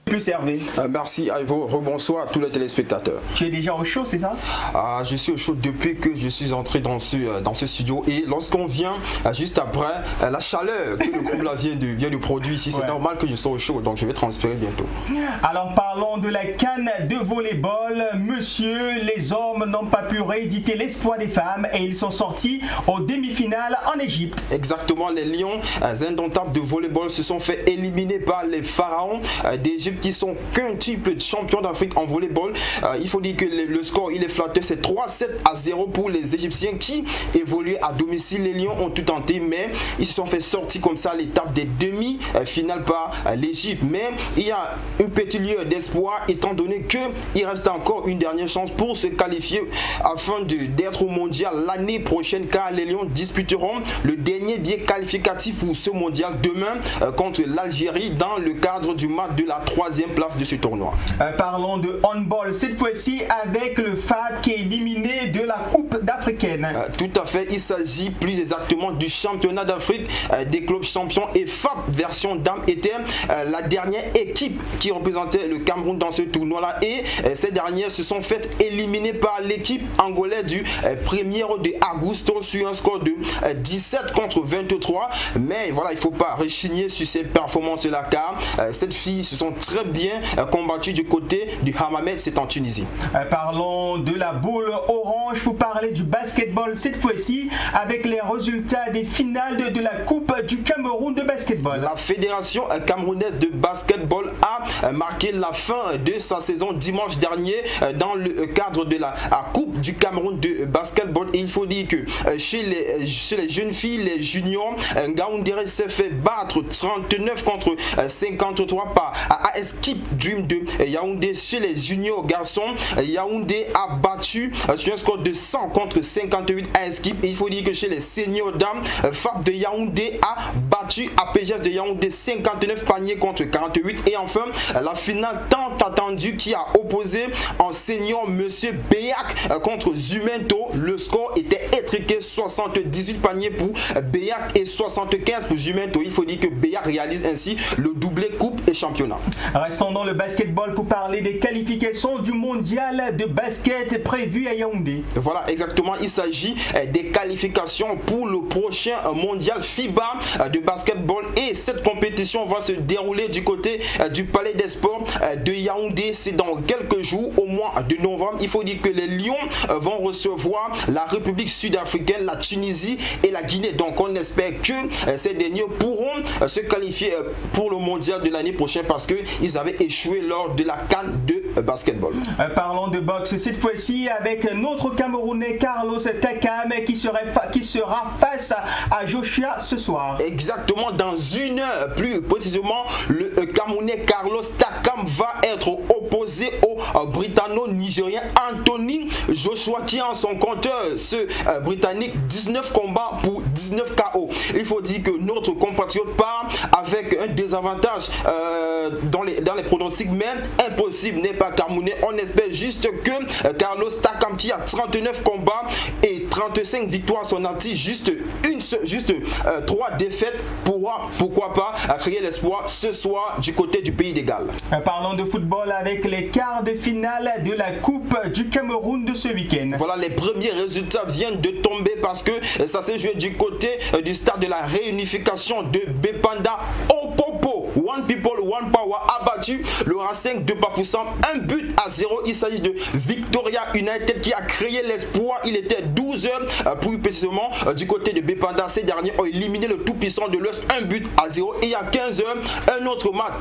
Plus Hervé. Merci Ivo, rebonsoir à tous les téléspectateurs. Tu es déjà au chaud, c'est ça? Je suis au chaud depuis que je suis entré dans ce studio et lorsqu'on vient juste après la chaleur que le groupe là vient de produire ici, c'est normal que je sois au chaud, donc je vais transpirer bientôt. Alors parlons de la CAN de volleyball. Monsieur, les hommes n'ont pas pu rééditer l'espoir des femmes et ils sont sortis aux demi-finales en Égypte. Exactement, les Lions indomptables de volleyball se sont fait éliminer par les pharaons d'Égypte qui sont qu'un triple champion d'Afrique en volleyball. Il faut dire que le score il est flatteur, c'est 3-7-0 pour les Égyptiens qui évoluaient à domicile. Les Lions ont tout tenté mais ils se sont fait sortir comme ça à l'étape des demi-finales par l'Égypte. Mais il y a une petite lueur d'espoir étant donné qu'il reste encore une dernière chance pour se qualifier afin d'être au mondial l'année prochaine, car les Lions disputeront le dernier billet qualificatif pour ce mondial demain contre l'Algérie dans le cadre du match de la 3e place de ce tournoi. Parlons de handball, cette fois-ci avec le FAB qui est éliminé de la Coupe d'Africaine. Tout à fait, il s'agit plus exactement du championnat d'Afrique des clubs champions, et FAB version dame était la dernière équipe qui représentait le Cameroun dans ce tournoi-là, et ces dernières se sont faites éliminer par l'équipe angolaise du premier de Augusto sur un score de 17 contre 23. Mais voilà, il ne faut pas rechigner sur ces performances-là, car cette fille se sont très bien combattues du côté du Hammamet, c'est en Tunisie. Parlons de la boule orange pour parler du basketball, cette fois-ci avec les résultats des finales de la Coupe du Cameroun de basketball. La fédération camerounaise de basketball a marqué la fin de sa saison dimanche dernier dans le cadre de la Coupe du Cameroun de basketball, et il faut dire que chez les jeunes filles, les juniors, Ngaoundéré s'est fait battre 39 contre 53 par AS Keep Dream de Yaoundé. Chez les juniors garçons, Yaoundé a battu sur un score de 100 contre 58 AS Keep, et il faut dire que chez les seniors dames, FAB de Yaoundé a battu APGS de Yaoundé 59 paniers contre 48. Et enfin la finale tant attendue qui a opposé en senior Monsieur Béac contre Zumento. Le score était étriqué, 78 paniers pour Béac et 75 pour Zumento. Il faut dire que Béac réalise ainsi le doublé coupe et championnat. Restons dans le basketball pour parler des qualifications du mondial de basket prévu à Yaoundé. Voilà, exactement, il s'agit des qualifications pour le prochain mondial FIBA de basketball, et cette compétition va se dérouler du côté du Palais des Sports de Yaoundé. C'est dans quelques jours, au mois de novembre. Il faut dire que les Lions vont recevoir la République sud-africaine, la Tunisie et la Guinée. Donc on espère que ces derniers pourront se qualifier pour le mondial de l'année prochaine, parce qu'ils avaient échoué lors de la CAN de basketball. Parlons de boxe cette fois-ci avec notre Camerounais Carlos Takam qui sera face à Joshua ce soir. Exactement, dans une heure plus précisément, le Camerounais Carlos Takam va être opposé au Britanno-Nigérien Anthony Joshua, qui a en son compteur ce Britannique 19 combats pour 19 KO. Il faut dire que notre compatriote part avec un désavantage dans les pronostics, mais impossible n'est pas Camerounais. On espère juste que Carlos Takam, qui a 39 combats et 35 victoires à son actif, juste 3 défaites, pourra pourquoi pas créer l'espoir ce soir du côté du pays des Galles. Parlons de football avec les quarts de finale de la Coupe du Cameroun de ce week-end. Voilà, les premiers résultats viennent de tomber parce que ça s'est joué du côté du stade de la réunification de Bepanda. Opopo, One People, One Power a battu le Racing de Bafoussam 1-0. Il s'agit de Victoria United qui a créé l'espoir. Il était 12 heures plus précisément du côté de Bepanda. Ces derniers ont éliminé le tout-puissant de l'Ouest 1-0. Et il y a 15 heures, un autre match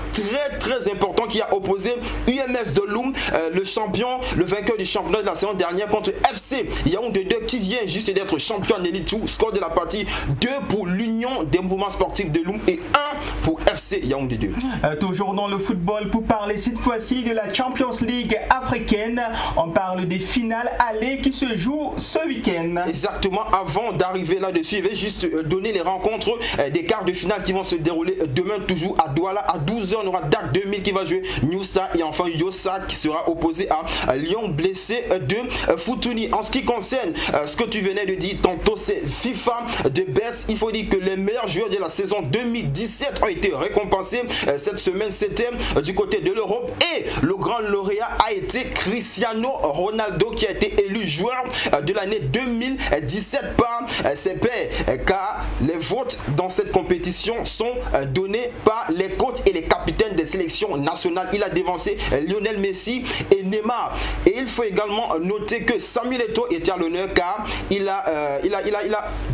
très important qui a opposé UMS de Loum, le vainqueur du championnat de la saison dernière, contre FC Yaoundé 2 qui vient juste d'être champion en Elite 2. Score de la partie 2 pour l'Union des mouvements sportifs de Loum et 1 pour FC Yaoundé 2. Toujours dans le football pour parler cette fois-ci de la Champions League africaine. On parle des finales allées qui se jouent ce week-end. semaine. Exactement, avant d'arriver là-dessus, je vais juste donner les rencontres des quarts de finale qui vont se dérouler demain, toujours à Douala. À 12h, on aura DAC 2000 qui va jouer New Star et enfin Yosa qui sera opposé à Lyon blessé de Futuni. En ce qui concerne ce que tu venais de dire tantôt, c'est FIFA de Best. Il faut dire que les meilleurs joueurs de la saison 2017 ont été récompensés. Cette semaine, c'était du côté de l'Europe et le grand lauréat a été Cristiano Ronaldo qui a été élu joueur de l'année 2017 par ses pairs, car les votes dans cette compétition sont donnés par les coachs et les capitaines des sélections nationales. Il a dévancé Lionel Messi et Neymar. Et il faut également noter que Samuel Eto'o était à l'honneur car il a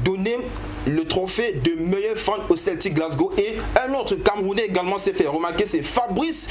donné le trophée de meilleur fan au Celtic Glasgow. Et un autre Camerounais également s'est fait remarquer, c'est Fabrice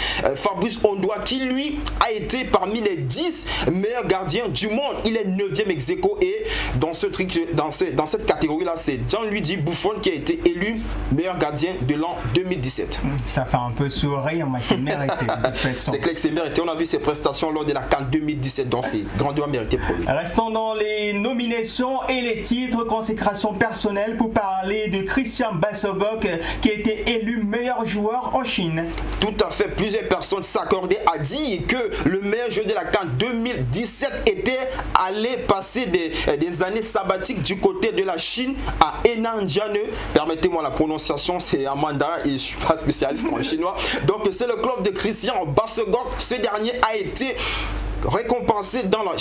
Ondoa qui lui a été parmi les 10 meilleurs gardiens du monde. Il est 9e ex aequo et dans cette catégorie là, c'est Gianluigi Buffon qui a été élu meilleur gardien de l'an 2017. Ça fait un peu sourire, mais c'est mérité de toute façon. C'est clair que c'est mérité, on a vu ses prestations lors de la CAN 2017, donc c'est grandement mérité pour lui. Restons dans les nominations et les titres. Consécration personnelle pour parler de Christian Bassogok qui a été élu meilleur joueur en Chine. Tout à fait, plusieurs personnes s'accordaient à dire que le meilleur joueur de la CAN 2017 était allé passer des années sabbatiques du côté de la Chine à Henan-Jiane. Permettez-moi la prononciation, c'est en mandarin et je ne suis pas spécialiste en chinois. Donc c'est le club de Christian Bassogok. Ce dernier a été récompensé dans la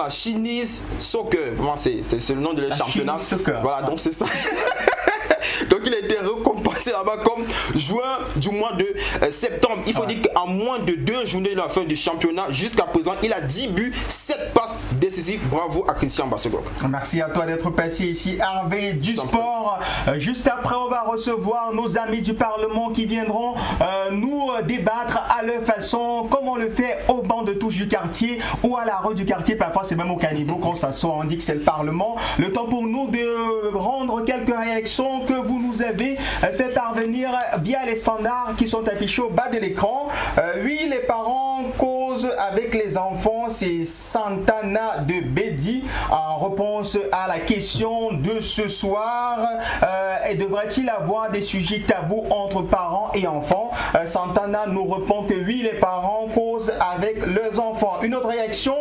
Chinese Soccer. C'est le nom de le championnat. Voilà, donc c'est ça. Donc il a été récompensé là-bas comme joueur du mois de septembre. Il faut dire qu'en moins de 2 journées de la fin du championnat, jusqu'à présent, il a 10 buts, 7 passes décisives. Bravo à Christian Bassogok. Merci à toi d'être passé ici, Hervé du Sport. Juste après, on va recevoir nos amis du Parlement qui viendront nous débattre à leur façon, comme on le fait au banc de touche du quartier ou à la rue du quartier. Parfois, c'est même au caniveau qu'on s'assoit, on dit que c'est le Parlement. Le temps pour nous de rendre quelques réactions que vous nous avez fait parvenir via les standards qui sont affichés au bas de l'écran. Oui, les parents causent avec les enfants, c'est Santana de Bédi en réponse à la question de ce soir. Et devrait-il avoir des sujets tabous entre parents et enfants? Santana nous répond que oui, les parents causent avec leurs enfants. Une autre réaction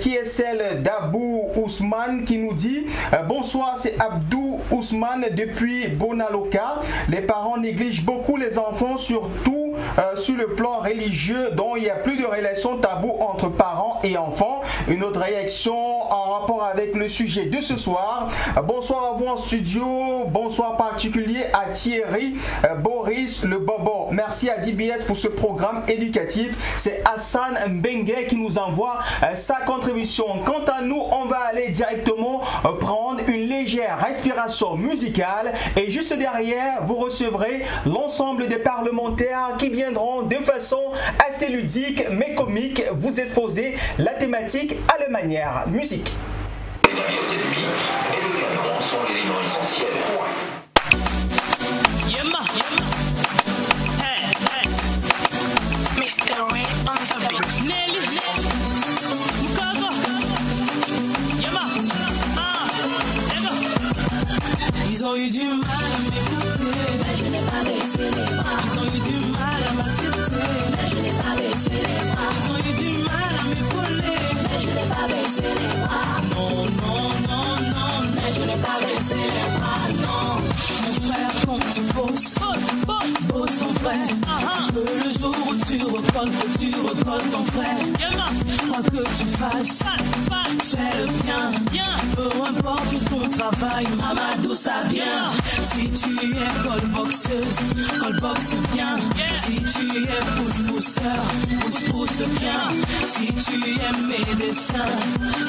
qui est celle d'Abou Ousmane qui nous dit bonsoir, c'est Abdou Ousmane depuis Bonaloka. Les parents négligent beaucoup les enfants, surtout sur le plan religieux, dont il n'y a plus de relation taboue entre parents et enfants. Une autre réaction en rapport avec le sujet de ce soir. Bonsoir à vous en studio, bonsoir particulier à Thierry Boris le Bobo. Merci à DBS pour ce programme éducatif. C'est Hassan Mbengue qui nous envoie sa contribution. Quant à nous, on va aller directement prendre une légère respiration musicale et juste derrière, vous recevrez l'ensemble des parlementaires qui viendront de façon assez ludique mais comique vous exposer la thématique à leur manière. Musique. La pièce et demie et le canon sont l'élément essentiel. Ils ont eu du mal à m'écouter, mais je n'ai pas baissé les bras. Ils ont eu du mal à m'accepter, mais je n'ai pas baissé les bras. Ils ont eu du mal à m'épauler, mais je n'ai pas baissé les bras. Non, non, non, non, mais je n'ai pas baissé les bras, non. Mon frère, quand tu bosses, bosse ton frère. Que le jour où tu recolles ton frère. Quoi que tu fasses, fais le bien. Peu importe ton travail, Mamadou ça vient. Si tu es colboxeuse, colboxe bien. Si tu es pousse-pousseur, pousse bien. Si tu es médecin,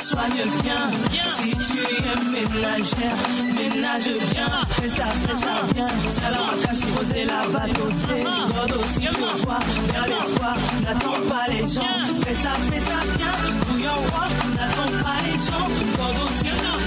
soigne bien. Si tu es ménagère, ménage bien. Fais ça bien. Ça va casser, poser la batoté. God aussi te voit, vers l'espoir. N'attends pas les gens. Fais ça bien. Bouillon roi, n'attends pas les gens. God aussi te voit.